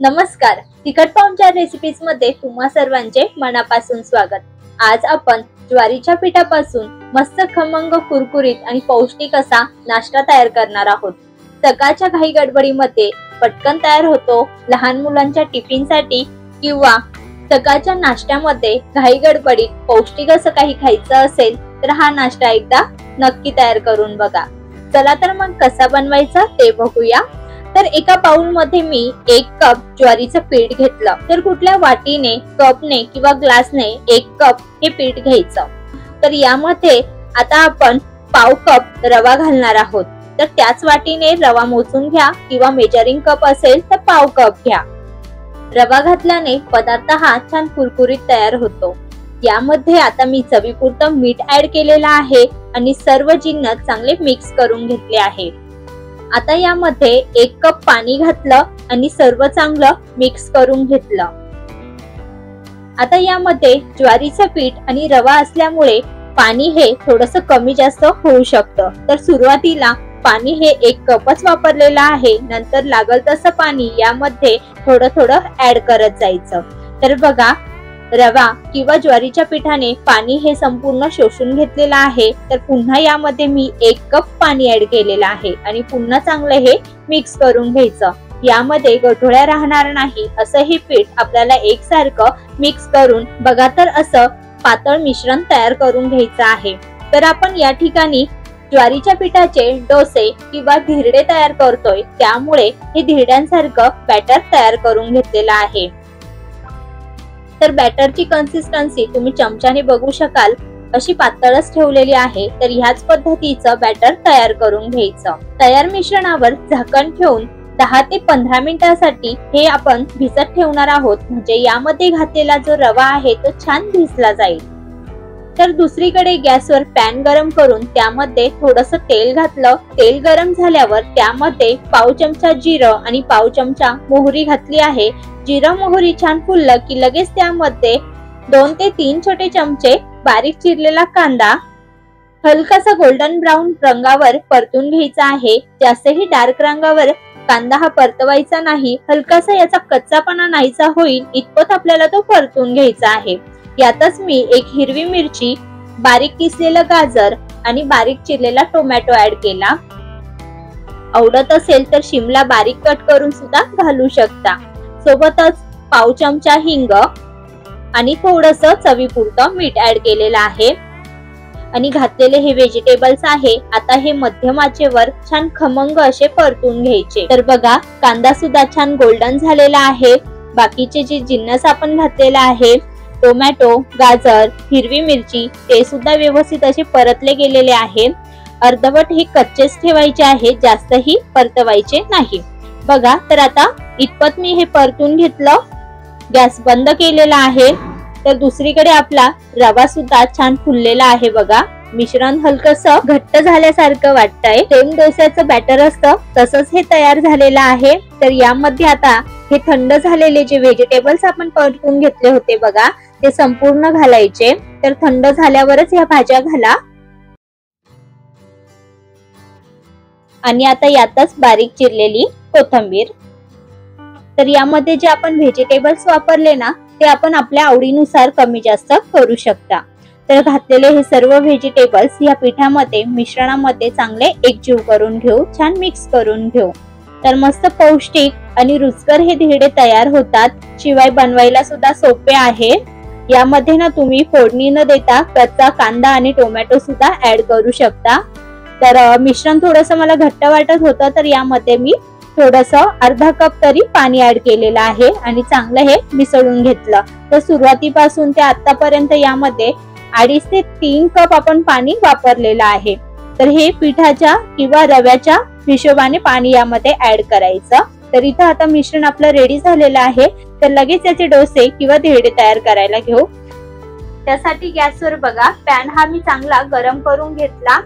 नमस्कार, तिखट पाहुणचार रेसिपीज मध्ये तुम्हा सर्वांचे मनापासून स्वागत। आज आपण ज्वारीच्या पिठापासून मस्त खमंग कुरकुरीत आणि पौष्टिक असा नाश्ता तयार करणार आहोत। सकाळच्या घाई गडबडीमध्ये पटकन तयार होतो। लहान मुलांच्या टिफिनसाठी किंवा सकाळच्या नाश्त्यामध्ये घाई गडबडीत पौष्टिक असं काही खायचं असेल तर हा नाश्ता एकदा नक्की तयार करून बघा। चला तर मग कसा बनवायचा ते बघूया। तर एका बाउल मध्ये मी 1 कप ज्वारीचं पीठ घेतलं। तर कुठल्या वाटीने, कपने किंवा ग्लासने 1 कप हे पीठ घ्यायचं। तर यामध्ये आता आपण पाव कप रवा घालणार आहोत। तर त्याच वाटीने रवा मोजून घ्या किंवा मेजरिंग कप असेल तर पाव कप घ्या। रवा घातल्याने पदार्थ हा छान कुरकुरीत तयार होतो। यामध्ये आता मी चवीपुरतं मीठ ऍड केलेलं आहे आणि सर्व जिन्नस चांगले मिक्स करून घेतले आहे। आता यामध्ये 1 कप पाणी घातलं आणि सर्व चांगलं मिक्स करून घेतलं। आता यामध्ये ज्वारीचं पीठ आणि रवा असल्यामुळे पाणी हे थोडंसं कमी जास्त होऊ शकतं। तर सुरुवातीला पाणी हे 1 कपच वापरलेलं आहे, नंतर लागल तसं पाणी यामध्ये थोडं थोडं ऍड करत जायचं। तर बघा, रवा किंवा ज्वारीच्या पिठाने पाणी हे संपूर्ण शोषून घेतलेलं आहे। तर पुन्हा यामध्ये मी 1 कप पाणी ऍड केलेलं आहे आणि पुन्हा चांगलं हे मिक्स करून घ्यायचं। यामध्ये गठोड्या राहणार नाही असं हे पीठ आपल्याला एकसारखं मिक्स करून बघा तर असं पातळ मिश्रण तयार करून घ्यायचं आहे। तर आपण या ठिकाणी ज्वारीच्या पिठाचे डोसे किंवा धिरडे तयार करतोय, त्यामुळे हे धिरड्यांसारखं बॅटर तयार करून घेतलेलं आहे। तर बॅटरची कन्सिस्टन्सी तुम्ही चमच्याने बघू शकाल, अशी पातळच ठेवलेली आहे। तर ह्याच पद्धतीचं बॅटर तयार करून घ्यायचं। तयार मिश्रणावर झाकण ठेवून 10 ते 15 मिनिटांसाठी हे आपण भिजत ठेवणार आहोत, म्हणजे यामध्ये घातलेला जो रवा आहे तो छान भिजला जाईल। तर दुसरीकडे गॅसवर पॅन गरम करून त्यामध्ये थोडंसं तेल घातलं। तेल गरम झाल्यावर त्यामध्ये पाव चमचा जिरं आणि पाव चमचा मोहरी घातली आहे। जिरं मोहरी छान फुललं की लगेच त्यामध्ये 2 ते 3 छोटे चमचे बारीक चिरलेला कांदा हलकासा गोल्डन ब्राऊन रंगावर परतून घ्यायचा आहे। जास्तही डार्क रंगावर कांदा हा परतवायचा नाही, हलकासा याचा कच्चापणा नाहीसा होईल इतपत आपल्याला तो परतून घ्यायचा आहे। यातच मी 1 हिरवी मिरची, बारीक किसलेलं गाजर आणि बारीक चिरलेला टोमॅटो ऍड केला। आवडत असेल तर शिमला बारीक कट करून सुद्धा घालू शकता। सोबतच पाव चमचा हिंग आणि थोडंसं चवीपुरतं मीठ ऍड केलेलं आहे आणि घातलेले हे व्हेजिटेबल्स आहे। आता हे मध्यम आचेवर छान खमंग असे परतून घ्यायचे। तर बघा, कांदा सुद्धा छान गोल्डन झालेला आहे। बाकीचे जे जिन्नस आपण घातलेला आहे, टोमॅटो, गाजर, हिरवी मिरची, ते सुद्धा व्यवस्थित असे परतले गेलेले आहे। अर्धवट हे कच्चेच ठेवायचे आहे, जास्तही परतवायचे नाही। बघा, तर आता इतपत मी हे परतून घेतलं, गॅस बंद केलेला आहे। तर दुसरीकडे आपला रवा सुद्धा छान फुललेला आहे। बघा, मिश्रण हलकसं घट्ट झाल्यासारखं वाटतंय। सेम डोस्याचं बॅटर असतं तसंच हे तयार झालेलं आहे। तर यामध्ये आता हे थंड झालेले जे व्हेजिटेबल्स आपण परतून घेतले होते बघा, ते संपूर्ण घालायचे। तर थंड झाल्यावरच ह्या भाज्या घाला आणि आता यातच बारीक चिरलेली कोथिंबीर। तर यामध्ये जे आपण व्हेजिटेबल्स वापरले ना, ते आपण आपल्या आवडीनुसार कमी जास्त करू शकता। तर घातलेले हे सर्व व्हेजिटेबल्स या पिठामध्ये मिश्रणामध्ये चांगले एकजीव करून घेऊ, छान मिक्स करून घेऊ। तर मस्त पौष्टिक आणि रुचकर हे धिरडे तयार होतात। शिवाय बनवायला सुद्धा सोपे आहे। यामध्ये ना तुम्ही फोडणी न देता कच्चा कांदा आणि टोमॅटो सुद्धा ऍड करू शकता। तर मिश्रण थोडंसं मला घट्ट वाटत होतं, तर यामध्ये मी थोडंसं अर्धा कप तरी पाणी ऍड केलेलं आहे आणि चांगलं हे मिसळून घेतलं। तर सुरुवातीपासून ते आतापर्यंत यामध्ये 2.5 ते 3 कप आपण पाणी वापरलेलं आहे। तर हे पिठाच्या किंवा रव्याच्या हिशोबाने पाणी यामध्ये ऍड करायचं। तर इथं आता मिश्रण आपलं रेडी झालेलं आहे। तर लगेच याचे डोसे किंवा धिरडे तयार करायला घेऊ। त्यासाठी गॅसवर बघा, पॅन हा मी चांगला गरम करून घेतला।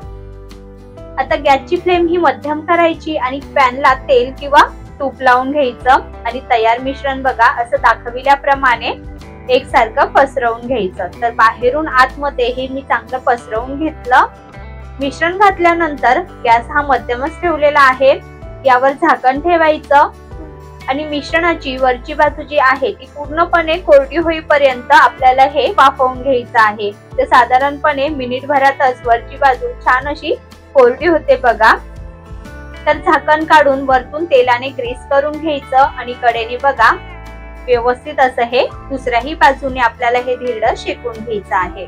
आता गॅसची फ्लेम ही मध्यम करायची आणि पॅनला तेल किंवा तूप लावून घ्यायचं आणि तयार मिश्रण बघा असं दाखविल्याप्रमाणे एकसारखं पसरवून घ्यायचं। तर बाहेरून आतमध्ये हे मी चांगलं पसरवून घेतलं। मिश्रण घातल्यानंतर गॅस हा मध्यमच ठेवलेला आहे। यावर झाकण ठेवायचं आणि मिश्रणाची वरची बाजू जी आहे ती पूर्णपणे कोरडी होईपर्यंत आपल्याला हे वाफवून घ्यायचं आहे। तर साधारणपणे मिनिटभरातच वरची बाजू छान अशी कोरडी होते बघा। तर झाकण काढून वरतून तेलाने ग्रीस करून घ्यायचं आणि कडेने बघा व्यवस्थित असं हे दुसऱ्याही बाजूने आपल्याला हे धिरडं शेकून घ्यायचं आहे।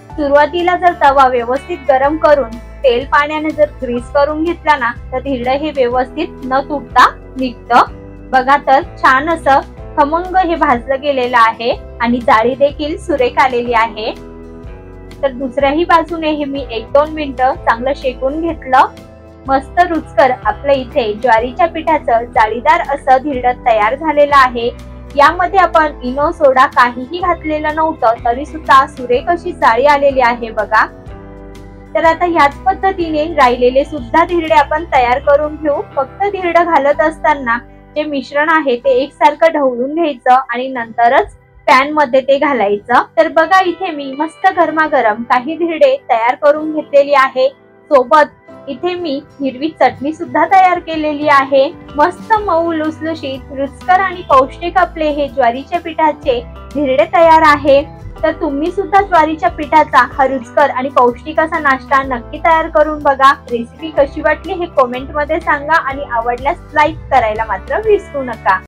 सुरुवातीला जर तवा व्यवस्थित गरम करून तेल पाण्याने जर ग्रीस करून घेतला ना तर धिरडं हे व्यवस्थित न तुटता निघतं बघा। तर छान असं खमंग हे भाजलं गेलेलं आहे आणि जाळी देखील सुरेख आलेली आहे। तर दुसऱ्याही बाजूने हे मी 1-2 मिनिटं चांगलं शेकून घेतलं। मस्त रुचकर आपलं इथे ज्वारीच्या पिठाचं जाळीदार असं धिरडं तयार झालेलं आहे। यामध्ये आपण इनो सोडा काहीही घातलेलं नव्हतं तरी सुद्धा सुरेख अशी जाळी आलेली आहे बघा। तर आता ह्याच पद्धतीने राहिलेले सुद्धा धिरडे आपण तयार करून घेऊ। फक्त धिरडं घालत असताना जे मिश्रण आहे ते एकसारखं ढवळून घ्यायचं आणि नंतरच पॅन मध्ये ते घालायचं। तर बघा इथे मी मस्त गरमागरम काही धिरडे तयार करून घेतलेली आहे। सोबत इथे मी हिरवी चटणी सुद्धा तयार केलेली आहे। मस्त मऊ लुसलुशीत रुचकर आणि पौष्टिक आपले हे ज्वारीच्या पिठाचे धिरडे तयार आहे। तर तुम्ही सुद्धा ज्वारीच्या पिठाचा हा रुचकर आणि पौष्टिक असा नाश्ता नक्की तयार करून बघा। रेसिपी कशी वाटली हे कमेंट मध्ये सांगा आणि आवडल्यास लाईक करायला मात्र विसरू नका।